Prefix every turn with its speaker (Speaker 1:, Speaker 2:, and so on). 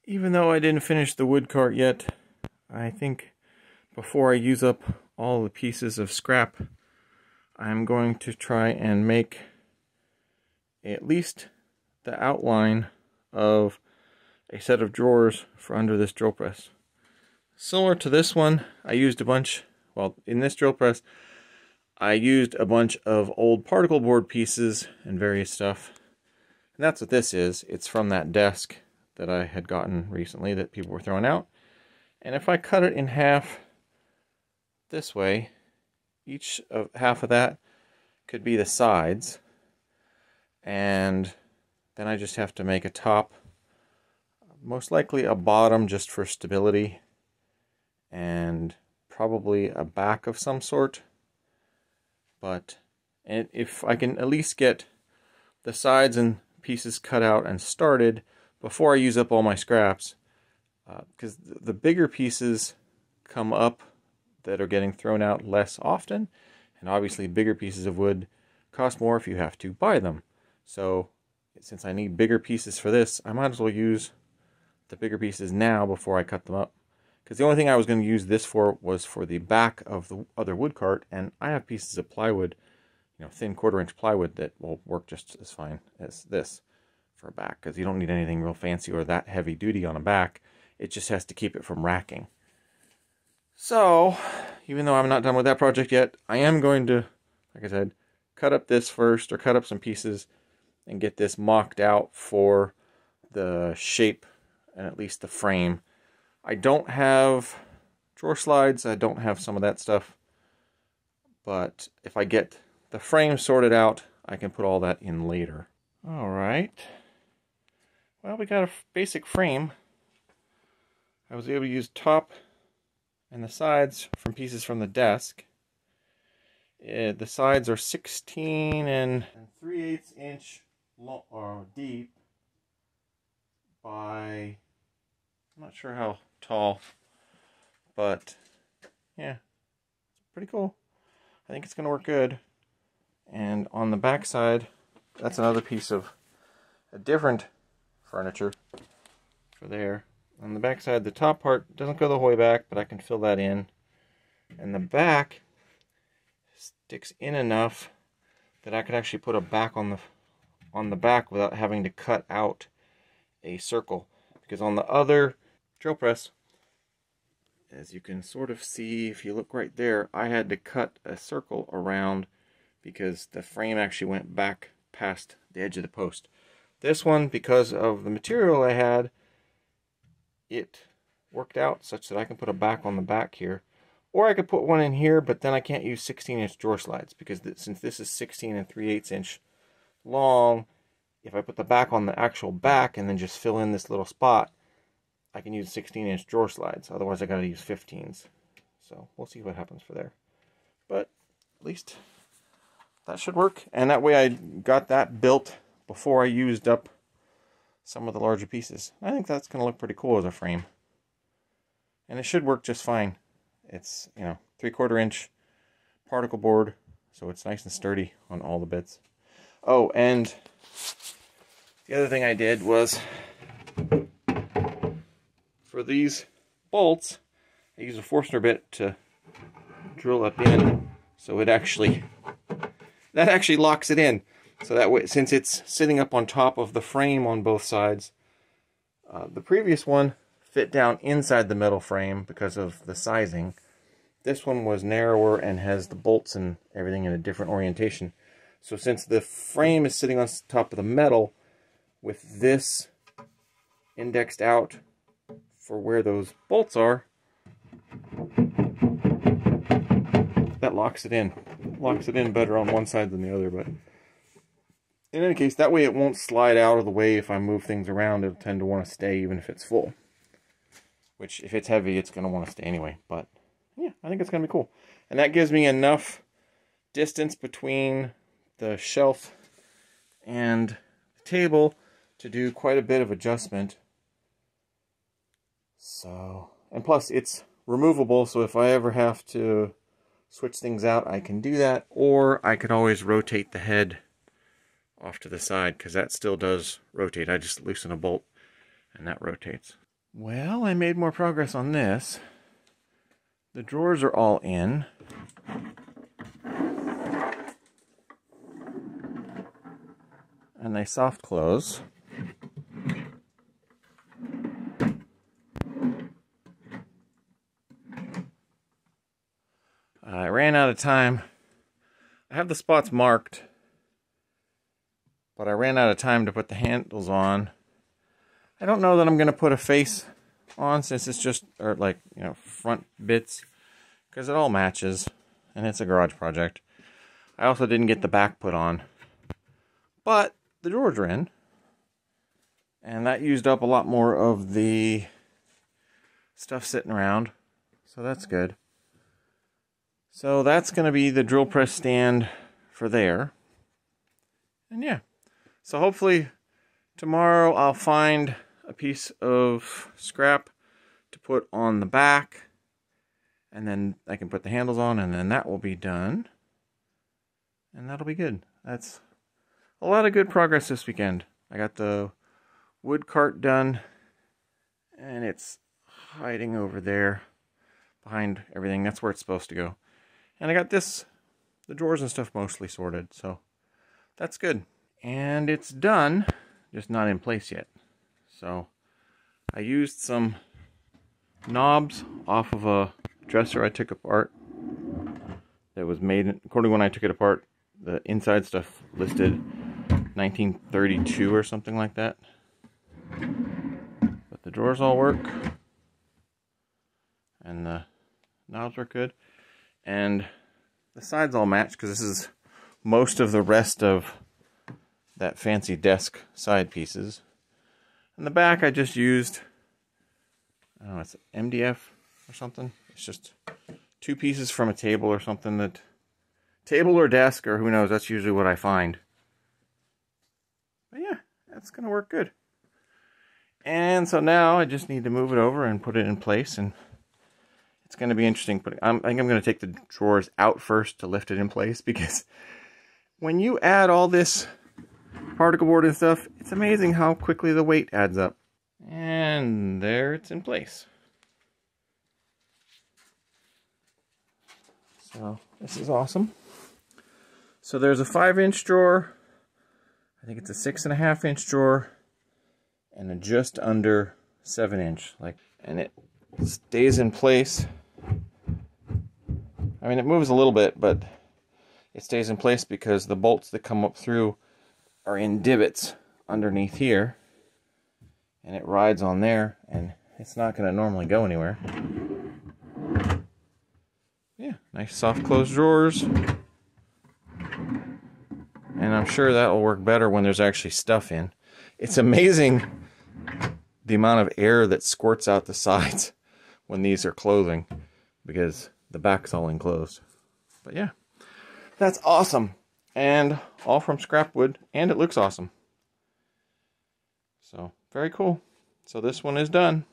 Speaker 1: Even though I didn't finish the wood cart yet, I think before I use up all the pieces of scrap, I'm going to try and make at least the outline of a set of drawers for under this drill press. Similar to this one, I used a bunch, well, in this drill press, I used a bunch of old particle board pieces and various stuff. And that's what this is. It's from that desk that I had gotten recently that people were throwing out. And if I cut it in half this way, each of half of that could be the sides. And then I just have to make a top, most likely a bottom just for stability, and probably a back of some sort. But if I can at least get the sides and pieces cut out and started before I use up all my scraps, because the bigger pieces come up that are getting thrown out less often, and obviously bigger pieces of wood cost more if you have to buy them. So since I need bigger pieces for this, I might as well use the bigger pieces now before I cut them up. Because the only thing I was going to use this for was for the back of the other wood cart, and I have pieces of plywood, thin 1/4 inch plywood that will work just as fine as this for a back, because you don't need anything real fancy or that heavy duty on a back. It just has to keep it from racking. So, even though I'm not done with that project yet, I am going to, like I said, cut up this first, or cut up some pieces and get this mocked out for the shape and at least the frame. I don't have drawer slides, I don't have some of that stuff, but if I get the frame sorted out, I can put all that in later. Alright, well, we got a basic frame. I was able to use top and the sides from pieces from the desk. The sides are 16 and 3/8 inch long, or deep by, I'm not sure how tall, but yeah, it's pretty cool. I think it's going to work good. And on the back side, that's another piece of a different furniture for there. On the back side, the top part doesn't go the whole way back, but I can fill that in. And the back sticks in enough that I could actually put a back on the back without having to cut out a circle. Because on the other drill press, as you can sort of see if you look right there, I had to cut a circle around because the frame actually went back past the edge of the post. This one, because of the material I had, it worked out such that I can put a back on the back here. Or I could put one in here, but then I can't use 16-inch drawer slides, because since this is 16 and 3/8 inch long, if I put the back on the actual back and then just fill in this little spot, I can use 16-inch drawer slides. Otherwise I gotta use 15s. So we'll see what happens for there. But at least that should work. And that way I got that built before I used up some of the larger pieces. I think that's gonna look pretty cool as a frame. And it should work just fine. It's, 3/4 inch particle board, so it's nice and sturdy on all the bits. Oh, and the other thing I did was, for these bolts, I use a Forstner bit to drill up in, so that actually locks it in. So that way, since it's sitting up on top of the frame on both sides, the previous one fit down inside the metal frame because of the sizing. This one was narrower and has the bolts and everything in a different orientation. So since the frame is sitting on top of the metal, with this indexed out for where those bolts are, that locks it in. Locks it in better on one side than the other, but in any case, that way it won't slide out of the way if I move things around. It'll tend to want to stay even if it's full. Which, if it's heavy, it's going to want to stay anyway. But, yeah, I think it's going to be cool. And that gives me enough distance between the shelf and the table to do quite a bit of adjustment. So, and plus, it's removable, so if I ever have to switch things out, I can do that. Or I could always rotate the head off to the side, because that still does rotate. I just loosen a bolt, and that rotates. Well, I made more progress on this. The drawers are all in. And they soft close. I ran out of time. I have the spots marked, but I ran out of time to put the handles on. I don't know that I'm going to put a face on, since it's just, or like, you know, front bits, because it all matches, and it's a garage project. I also didn't get the back put on, but the drawers are in, and that used up a lot more of the stuff sitting around, so that's good. So that's going to be the drill press stand for there. And yeah, so hopefully tomorrow I'll find a piece of scrap to put on the back, and then I can put the handles on, and then that will be done. And that'll be good. That's a lot of good progress this weekend. I got the wood cart done, and it's hiding over there behind everything. That's where it's supposed to go. And I got the drawers and stuff mostly sorted, so that's good. And it's done, just not in place yet. So I used some knobs off of a dresser I took apart that was made, according to when I took it apart, the inside stuff listed 1932 or something like that. But the drawers all work, and the knobs are good. And the sides all match, because this is most of the rest of that fancy desk side pieces. And the back I just used, I don't know, it's MDF or something. It's just 2 pieces from a table or something, that table or desk, or who knows, that's usually what I find. But yeah, that's going to work good. And so now I just need to move it over and put it in place, and it's going to be interesting. But I think I'm going to take the drawers out first to lift it in place, because when you add all this particle board and stuff, it's amazing how quickly the weight adds up. And there it's in place. So this is awesome. So there's a 5-inch drawer, I think it's a 6.5-inch drawer, and a just under 7-inch, and it stays in place. I mean, it moves a little bit, but it stays in place because the bolts that come up through are in divots underneath here, and it rides on there, and it's not going to normally go anywhere. Yeah, nice soft close drawers. And I'm sure that will work better when there's actually stuff in. It's amazing the amount of air that squirts out the sides when these are closing, because the back's all enclosed. But yeah, that's awesome. And all from scrap wood, and it looks awesome. So, very cool. So this one is done.